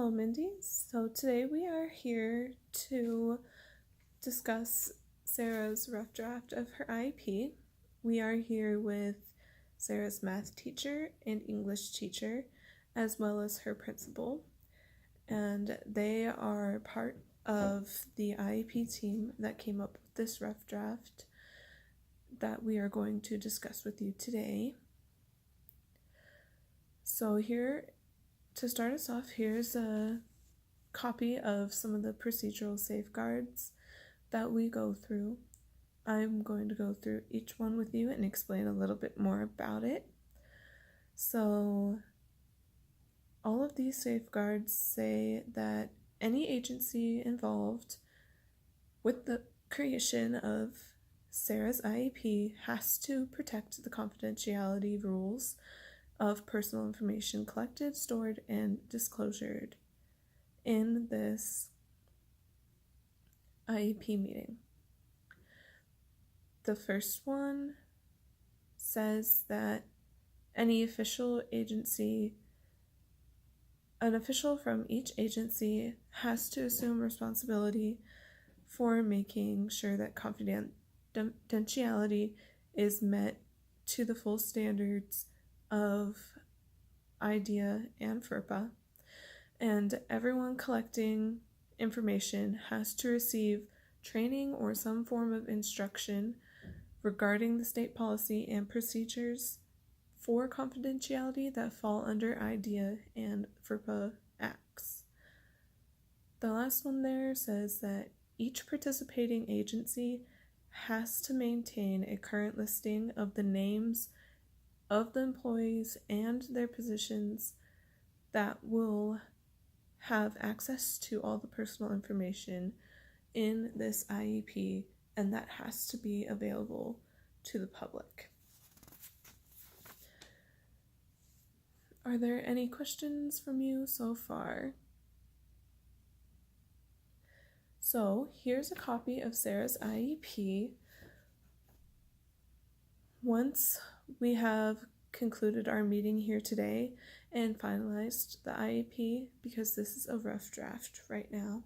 Hello, Mindy. So today we are here to discuss Sarah's rough draft of her IEP. We are here with Sarah's math teacher and English teacher, as well as her principal, and they are part of the IEP team that came up with this rough draft that we are going to discuss with you today. So here, to start us off, here's a copy of some of the procedural safeguards that we go through. I'm going to go through each one with you and explain a little bit more about it. So all of these safeguards say that any agency involved with the creation of Sarah's IEP has to protect the confidentiality rules of personal information collected, stored, and disclosed in this IEP meeting. The first one says that an official from each agency has to assume responsibility for making sure that confidentiality is met to the full standards of IDEA and FERPA, and everyone collecting information has to receive training or some form of instruction regarding the state policy and procedures for confidentiality that fall under IDEA and FERPA acts. The last one there says that each participating agency has to maintain a current listing of the names of the employees and their positions that will have access to all the personal information in this IEP, and that has to be available to the public. Are there any questions from you so far? So here's a copy of Sarah's IEP. Once we have concluded our meeting here today and finalized the IEP, because this is a rough draft right now,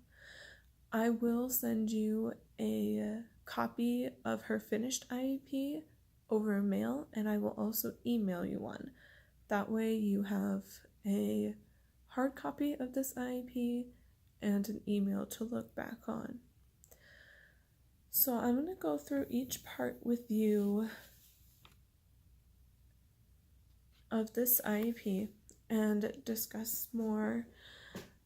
I will send you a copy of her finished IEP over mail, and I will also email you one. That way you have a hard copy of this IEP and an email to look back on. So I'm going to go through each part with you of this IEP and discuss more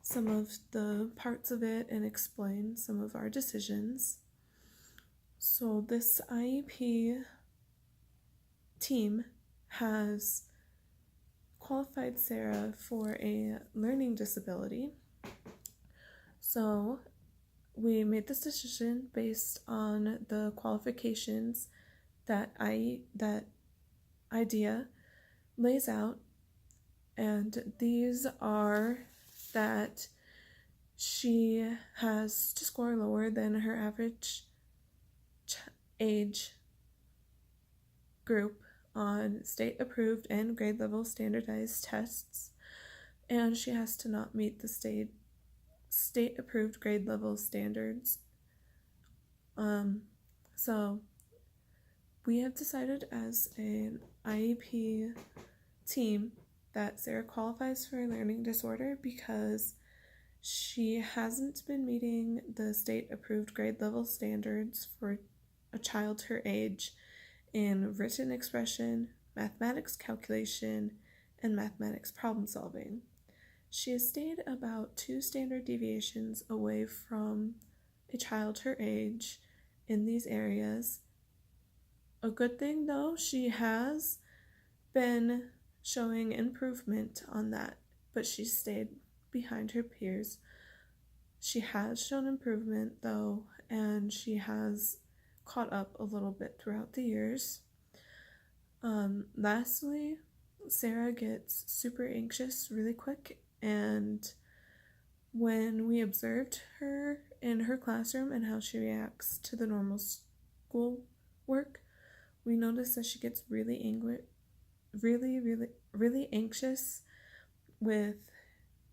some of the parts of it and explain some of our decisions. So this IEP team has qualified Sarah for a learning disability. So we made this decision based on the qualifications that IDEA lays out, and these are that she has to score lower than her average age group on state-approved and grade-level standardized tests, and she has to not meet the state-approved grade-level standards. So we have decided as an IEP team that Sarah qualifies for a learning disorder because she hasn't been meeting the state-approved grade-level standards for a child her age in written expression, mathematics calculation, and mathematics problem solving. She has stayed about 2 standard deviations away from a child her age in these areas. A good thing though, she has been showing improvement on that, but she stayed behind her peers. She has shown improvement though, and she has caught up a little bit throughout the years. Lastly, Sarah gets super anxious really quick, and when we observed her in her classroom and how she reacts to the normal school work, we noticed that she gets really anxious with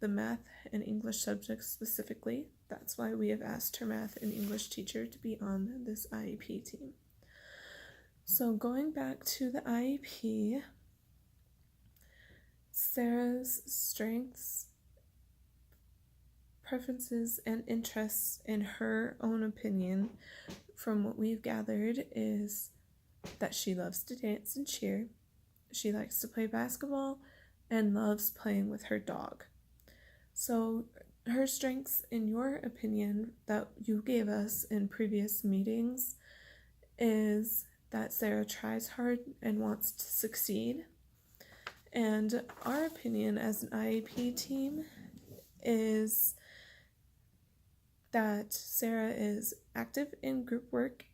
the math and English subjects specifically. That's why we have asked her math and English teacher to be on this IEP team. So going back to the IEP, Sarah's strengths, preferences, and interests, in her own opinion, from what we've gathered, is that she loves to dance and cheer, she likes to play basketball, and loves playing with her dog. So her strengths, in your opinion, that you gave us in previous meetings, is that Sarah tries hard and wants to succeed. And our opinion as an IEP team is that Sarah is active in group work,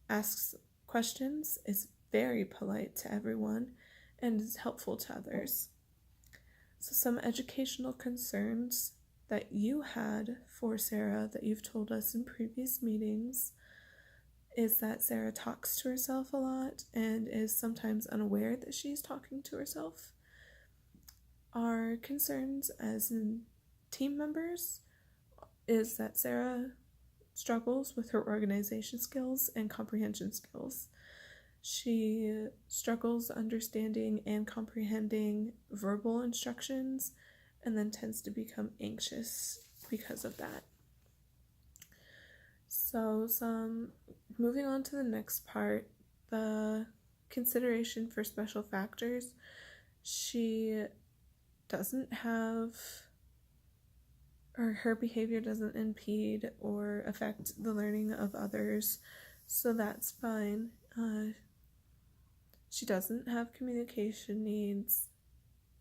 asks questions, is very polite to everyone, and is helpful to others. So some educational concerns that you had for Sarah that you've told us in previous meetings is that Sarah talks to herself a lot and is sometimes unaware that she's talking to herself. Our concerns as in team members is that Sarah struggles with her organization skills and comprehension skills. She struggles understanding and comprehending verbal instructions and then tends to become anxious because of that. So moving on to the next part, the consideration for special factors. She doesn't have, or her behavior doesn't impede or affect the learning of others, so that's fine. She doesn't have communication needs.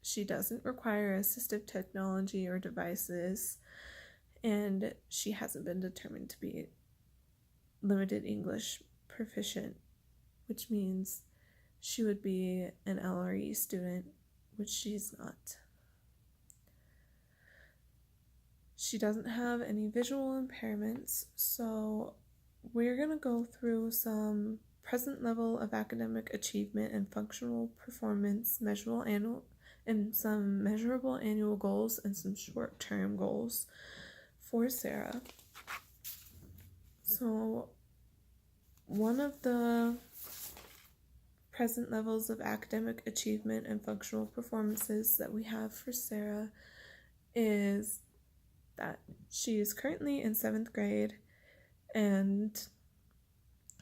She doesn't require assistive technology or devices, and she hasn't been determined to be limited English proficient, which means she would be an LRE student, which she's not. She doesn't have any visual impairments, so we're going to go through some present level of academic achievement and functional performance some measurable annual goals and some short-term goals for Sarah. So one of the present levels of academic achievement and functional performances that we have for Sarah is that she is currently in 7th grade, and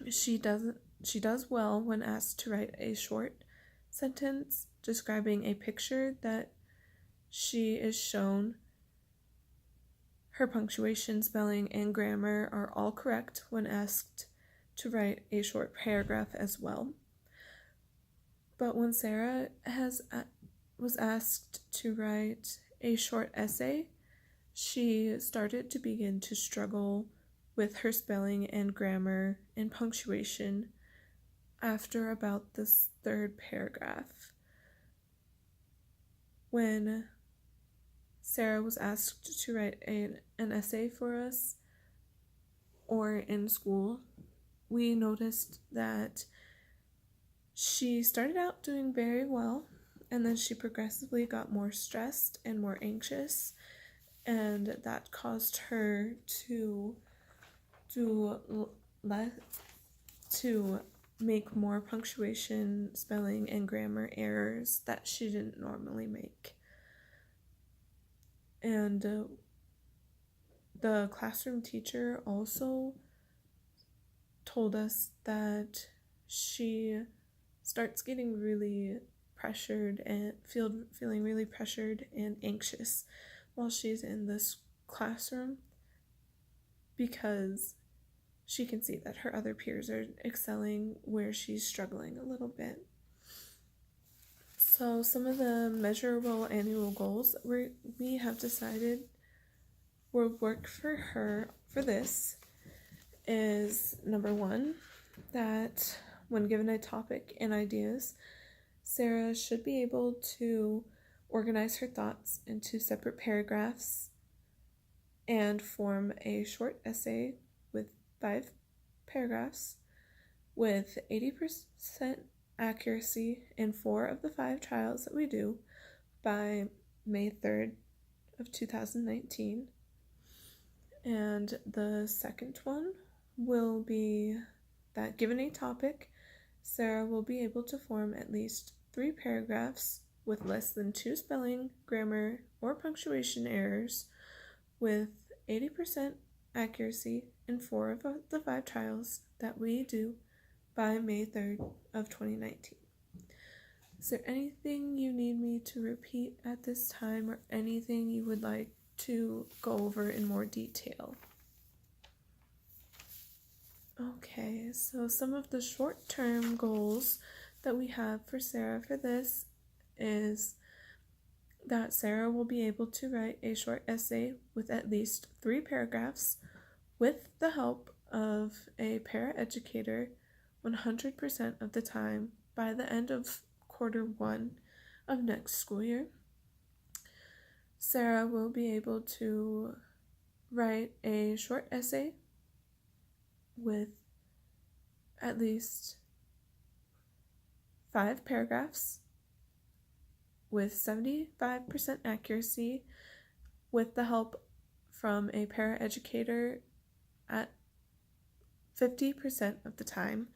she does well when asked to write a short sentence describing a picture that she is shown. Her punctuation, spelling, and grammar are all correct when asked to write a short paragraph as well. But when Sarah was asked to write a short essay, she started to begin to struggle with her spelling and grammar and punctuation after about this 3rd paragraph. When Sarah was asked to write an essay for us or in school, we noticed that she started out doing very well, and then she progressively got more stressed and more anxious, and that caused her to make more punctuation, spelling, and grammar errors that she didn't normally make. And the classroom teacher also told us that she starts getting really pressured and feeling really pressured and anxious while she's in this classroom, because she can see that her other peers are excelling where she's struggling a little bit. So some of the measurable annual goals we have decided will work for her for this is, number 1, that when given a topic and ideas, Sarah should be able to organize her thoughts into separate paragraphs and form a short essay with 5 paragraphs with 80% accuracy in 4 of the 5 trials that we do by May 3rd, of 2019. And the second one will be that given a topic, Sarah will be able to form at least 3 paragraphs with less than 2 spelling, grammar, or punctuation errors with 80% accuracy in 4 of the 5 trials that we do by May 3rd of 2019. Is there anything you need me to repeat at this time, or anything you would like to go over in more detail? Okay, so some of the short-term goals that we have for Sarah for this is that Sarah will be able to write a short essay with at least 3 paragraphs with the help of a paraeducator 100% of the time by the end of Q1 of next school year. Sarah will be able to write a short essay with at least 5 paragraphs with 75% accuracy with the help from a paraeducator at 50% of the time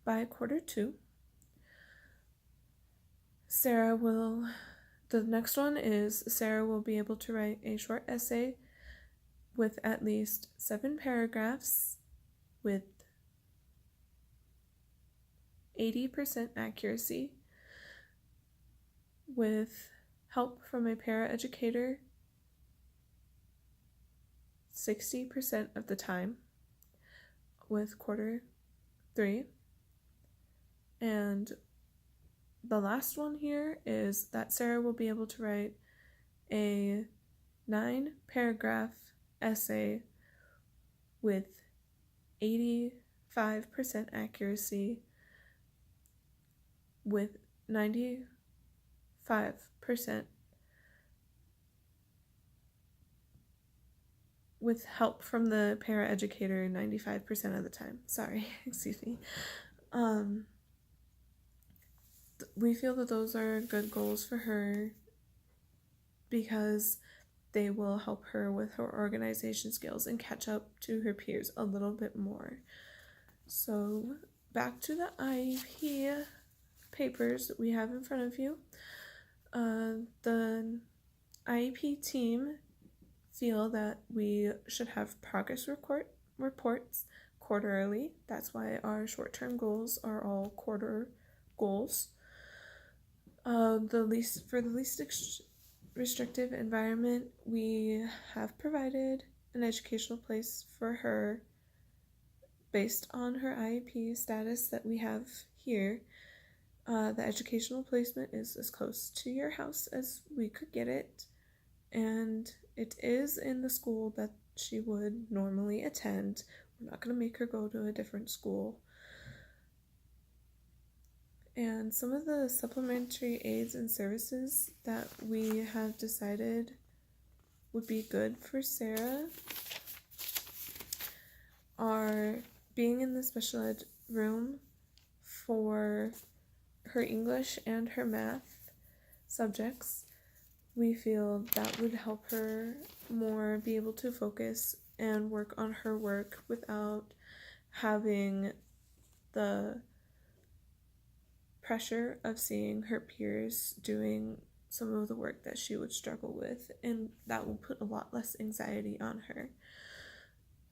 by Q2. The next one is Sarah will be able to write a short essay with at least 7 paragraphs with 80% accuracy with help from a paraeducator 60% of the time with Q3. And the last one here is that Sarah will be able to write a 9-paragraph essay with 85% accuracy with 95% with help from the paraeducator 95% of the time. Sorry, excuse me. We feel that those are good goals for her because they will help her with her organization skills and catch up to her peers a little bit more. So back to the IEP papers that we have in front of you. The IEP team feel that we should have progress reports quarterly. That's why our short-term goals are all quarter goals. For the least restrictive environment, we have provided an educational place for her based on her IEP status that we have here. The educational placement is as close to your house as we could get it, and it is in the school that she would normally attend. We're not going to make her go to a different school. And some of the supplementary aids and services that we have decided would be good for Sarah are being in the special ed room for her English and her math subjects. We feel that would help her more be able to focus and work on her work without having the pressure of seeing her peers doing some of the work that she would struggle with, and that will put a lot less anxiety on her.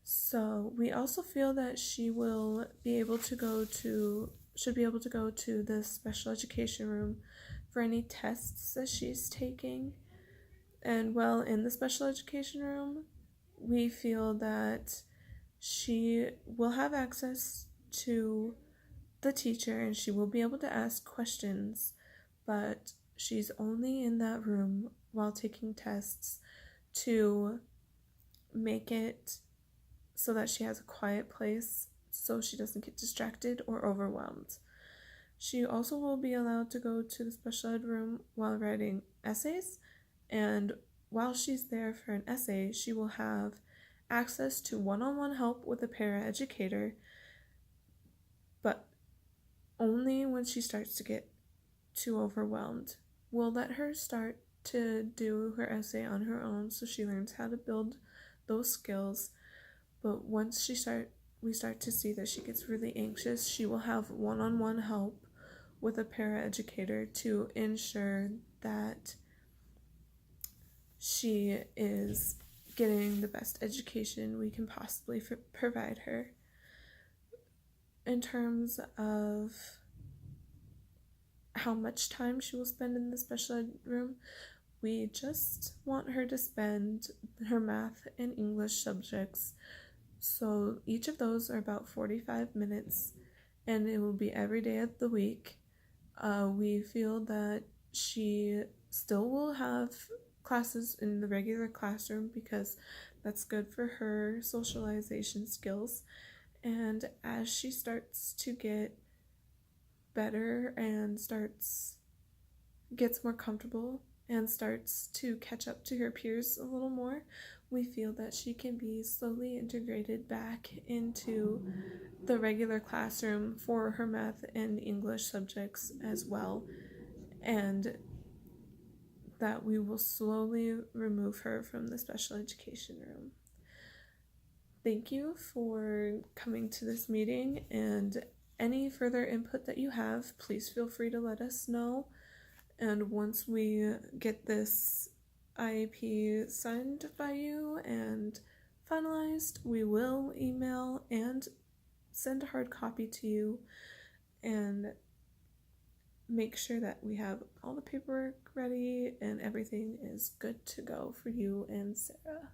So we also feel that she will be able to go to the special education room for any tests that she's taking. And while in the special education room, we feel that she will have access to the teacher and she will be able to ask questions, but she's only in that room while taking tests to make it so that she has a quiet place so she doesn't get distracted or overwhelmed. She also will be allowed to go to the special ed room while writing essays, and while she's there for an essay, she will have access to one-on-one help with a paraeducator, but only when she starts to get too overwhelmed. We'll let her start to do her essay on her own, so she learns how to build those skills. But once we start to see that she gets really anxious, she will have one-on-one help with a paraeducator to ensure that she is getting the best education we can possibly provide her. In terms of how much time she will spend in the special ed room, we just want her to spend her math and English subjects. So each of those are about 45 minutes, and it will be every day of the week. We feel that she still will have classes in the regular classroom because that's good for her socialization skills. And as she starts to get better and gets more comfortable and starts to catch up to her peers a little more, we feel that she can be slowly integrated back into the regular classroom for her math and English subjects as well, and that we will slowly remove her from the special education room. Thank you for coming to this meeting, and any further input that you have, please feel free to let us know. And once we get this IEP signed by you and finalized, we will email and send a hard copy to you and make sure that we have all the paperwork ready and everything is good to go for you and Sarah.